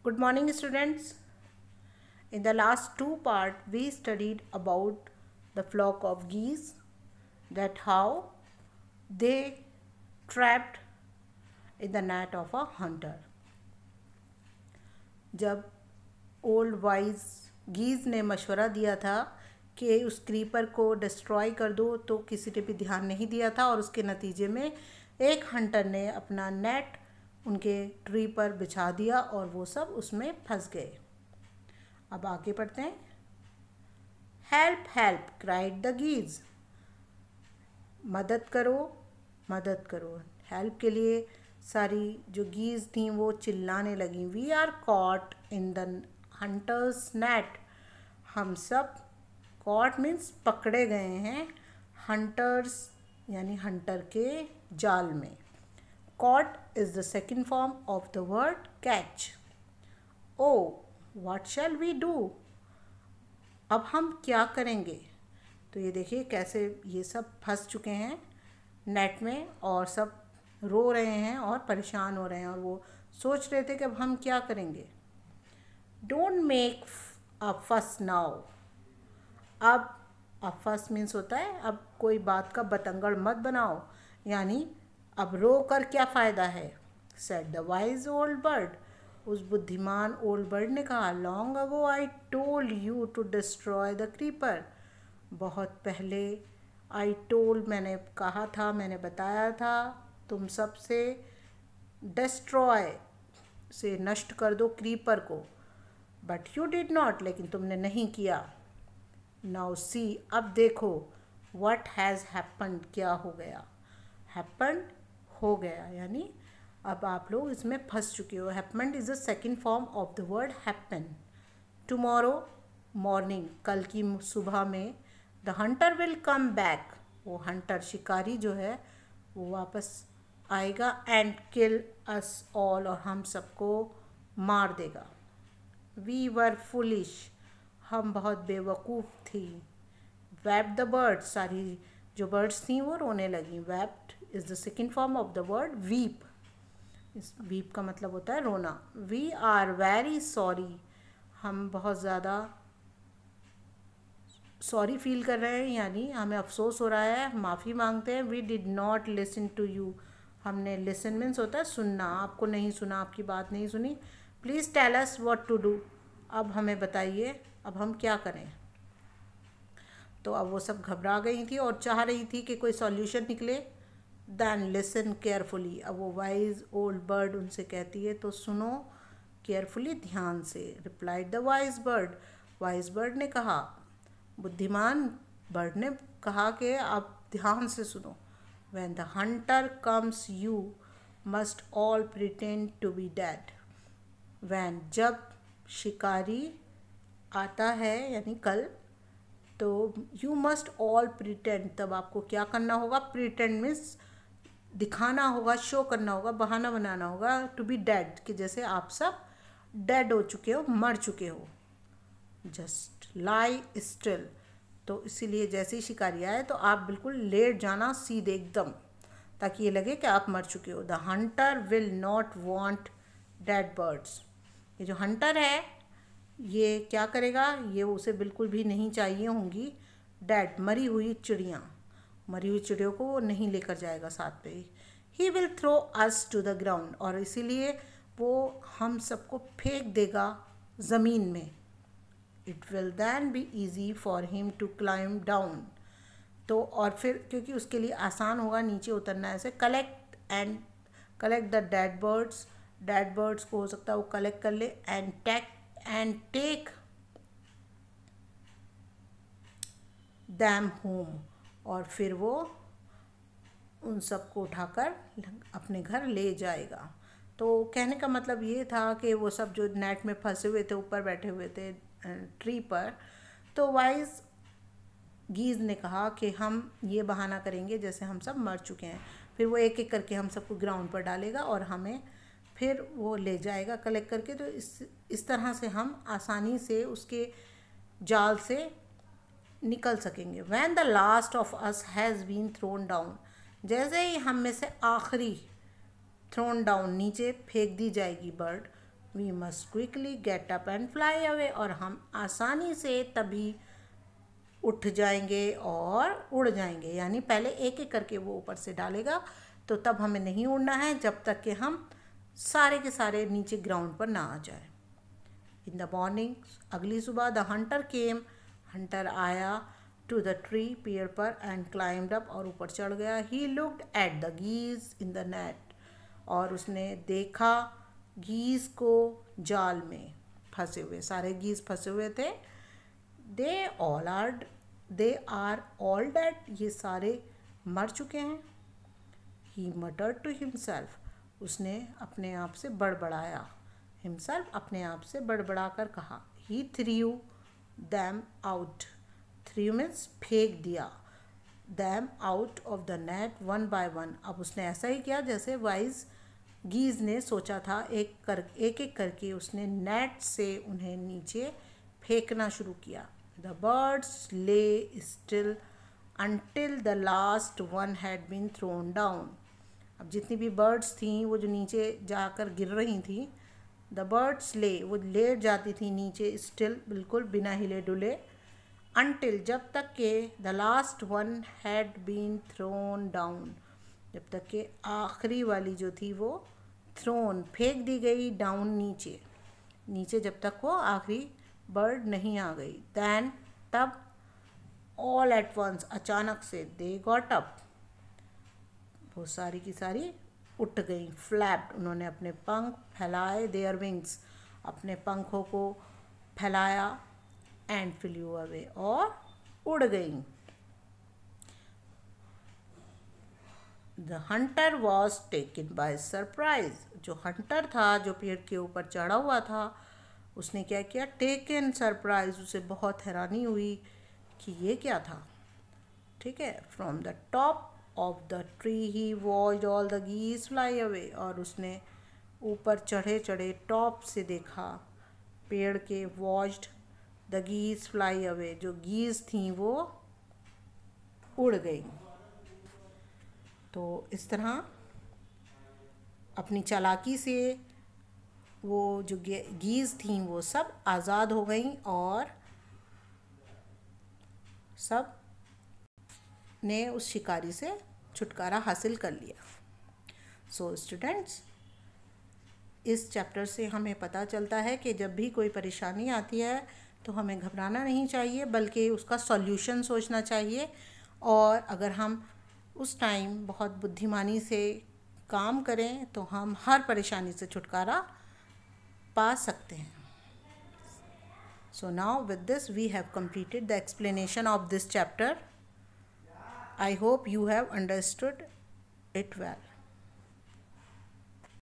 Good morning, students. In the last two parts, we studied about the flock of geese, that how they trapped in the net of a hunter. जब old wise गीज ने मशवरा दिया था कि उस creeper को destroy कर दो, तो किसी ने भी ध्यान नहीं दिया था और उसके नतीजे में एक हंटर ने अपना नेट उनके ट्री पर बिछा दिया और वो सब उसमें फंस गए। अब आगे पढ़ते हैं। Help help cried the geese. मदद करो, मदद करो। हेल्प के लिए सारी जो गीज थी वो चिल्लाने लगी। We are caught in the hunter's net. हम सब, कॉट मीन्स पकड़े गए हैं, हंटर्स यानी हंटर के जाल में। Caught is the second form of the word catch. Oh what shall we do. अब हम क्या करेंगे। तो ये देखिए कैसे ये सब फंस चुके हैं नेट में और सब रो रहे हैं और परेशान हो रहे हैं और वो सोच रहे थे कि अब हम क्या करेंगे। डोंट मेक अ फस नाउ। अब फस मीन्स होता है अब कोई बात का बतंगड़ मत बनाओ, यानी अब रो कर क्या फ़ायदा है। Said the wise old bird. उस बुद्धिमान ओल्ड बर्ड ने कहा, long ago I told you to destroy the creeper. बहुत पहले आई टोल्ड मैंने कहा था, मैंने बताया था तुम सबसे डिस्ट्रॉय से नष्ट कर दो क्रीपर को, बट यू डिड नॉट, लेकिन तुमने नहीं किया। नाउ सी, अब देखो, व्हाट हैज़ हैपन्ड, क्या हो गया। हैपन्ड हो गया, यानी अब आप लोग इसमें फंस चुके हो। Happened is the second form of the word happen. Tomorrow morning, कल की सुबह में, the Hunter will come back. वो हंटर शिकारी जो है वो वापस आएगा एंड किल अस ऑल, और हम सबको मार देगा। वी वर फुलिश, हम बहुत बेवकूफ़ थी। वेप्ड द बर्ड्स, सारी जो बर्ड्स थी वो रोने लगी। Vaped is the second form of the word weep. इस वीप का मतलब होता है रोना। वी आर वेरी सॉरी, हम बहुत ज़्यादा सॉरी फील कर रहे हैं, यानी हमें अफसोस हो रहा है, माफ़ी मांगते हैं। We did not listen to you, हमने लिसन मीन्स होता है सुनना, आपको नहीं सुना, आपकी बात नहीं सुनी। Please tell us what to do, अब हमें बताइए अब हम क्या करें। तो अब वो सब घबरा गई थी और चाह रही थी कि कोई सॉल्यूशन निकले। दैन लिसन केयरफुली, अब वो वाइज ओल्ड बर्ड उनसे कहती है तो सुनो केयरफुली, ध्यान से। Replied the wise bird, wise bird ने कहा, बुद्धिमान बर्ड ने कहा कि आप ध्यान से सुनो। When the hunter comes you must all pretend to be dead. When, जब शिकारी आता है यानी कल, तो यू मस्ट ऑल प्रिटेंड, तब आपको क्या करना होगा। प्रिटेंड मीन्स दिखाना होगा, शो करना होगा, बहाना बनाना होगा। टू बी डेड, कि जैसे आप सब डेड हो चुके हो, मर चुके हो। जस्ट लाई स्टिल, तो इसीलिए जैसे ही शिकारी आए तो आप बिल्कुल लेट जाना सीधे एकदम, ताकि ये लगे कि आप मर चुके हो। The Hunter will not want dead birds. ये जो हंटर है ये क्या करेगा, ये उसे बिल्कुल भी नहीं चाहिए होंगी डेड, मरी हुई चिड़ियाँ। मरी हुई चिड़ियों को वो नहीं लेकर जाएगा साथ पे। He will throw us to the ground, और इसीलिए वो हम सबको फेंक देगा ज़मीन में। It will then be easy for him to climb down, तो और फिर क्योंकि उसके लिए आसान होगा नीचे उतरना। ऐसे collect the dead birds, dead birds को हो सकता है वो कलेक्ट कर ले, एंड टेक दैम होम, और फिर वो उन सबको उठाकर अपने घर ले जाएगा। तो कहने का मतलब ये था कि वो सब जो नेट में फंसे हुए थे, ऊपर बैठे हुए थे ट्री पर, तो वाइज गीज ने कहा कि हम ये बहाना करेंगे जैसे हम सब मर चुके हैं। फिर वो एक एक करके हम सबको ग्राउंड पर डालेगा और हमें फिर वो ले जाएगा कलेक्ट करके। तो इस तरह से हम आसानी से उसके जाल से निकल सकेंगे। When the last of us has been thrown down, जैसे ही हम में से आखिरी थ्रोन डाउन नीचे फेंक दी जाएगी bird, we must quickly get up and fly away, और हम आसानी से तभी उठ जाएंगे और उड़ जाएंगे। यानी पहले एक एक करके वो ऊपर से डालेगा, तो तब हमें नहीं उड़ना है जब तक कि हम सारे के सारे नीचे ग्राउंड पर ना आ जाए। इन द मॉर्निंग, अगली सुबह, द हंटर केम, हंटर आया, टू द ट्री, पेड़ पर, एंड क्लाइम्ड अप, और ऊपर चढ़ गया। He looked at the geese in the net, और उसने देखा गीज को जाल में फंसे हुए, सारे गीज फंसे हुए थे। दे आर ऑल डेड, ये सारे मर चुके हैं। ही मटर्ड टू हिमसेल्फ, उसने अपने आप से बड़बड़ाया। हिमसेल्फ, अपने आप से बड़बड़ा कर कहा। He threw them out, threw means फेंक दिया, them out of the net one by one. अब उसने ऐसा ही किया जैसे वाइज गीज ने सोचा था, एक एक करके उसने नेट से उन्हें नीचे फेंकना शुरू किया। द बर्ड्स ले still until the last one had been thrown down. अब जितनी भी बर्ड्स थीं वो जो नीचे जाकर गिर रही थी, द बर्ड्स ले, वो लेट जाती थी नीचे, स्टिल, बिल्कुल बिना हिले डुले, until, जब तक के, the last one had been thrown down, जब तक के आखिरी वाली जो थी वो थ्रोन, फेंक दी गई, डाउन, नीचे, नीचे जब तक वो आखिरी बर्ड नहीं आ गई। दैन, तब, ऑल एट वंस, अचानक से, दे गॉट अप, वो सारी की सारी उठ गई। फ्लैप्ड, उन्होंने अपने पंख फैलाए, देयर विंग्स, अपने पंखों को फैलाया, एंड फ्लू अवे, और उड़ गई। The Hunter was taken by surprise, जो हंटर था, जो पेड़ के ऊपर चढ़ा हुआ था, उसने क्या किया, टेकन सरप्राइज, उसे बहुत हैरानी हुई कि ये क्या था। ठीक है। From the top of the tree he watched all the geese fly away, और उसने ऊपर चढ़े चढ़े टॉप से देखा पेड़ के, watched the geese fly away, जो गीज थी वो उड़ गई। तो इस तरह अपनी चालाकी से वो जो गीज थी वो सब आज़ाद हो गई, और सब ने उस शिकारी से छुटकारा हासिल कर लिया। सो स्टूडेंट्स, इस चैप्टर से हमें पता चलता है कि जब भी कोई परेशानी आती है तो हमें घबराना नहीं चाहिए, बल्कि उसका सॉल्यूशन सोचना चाहिए, और अगर हम उस टाइम बहुत बुद्धिमानी से काम करें तो हम हर परेशानी से छुटकारा पा सकते हैं। So now with this we have completed the explanation of this chapter. I hope you have understood it well.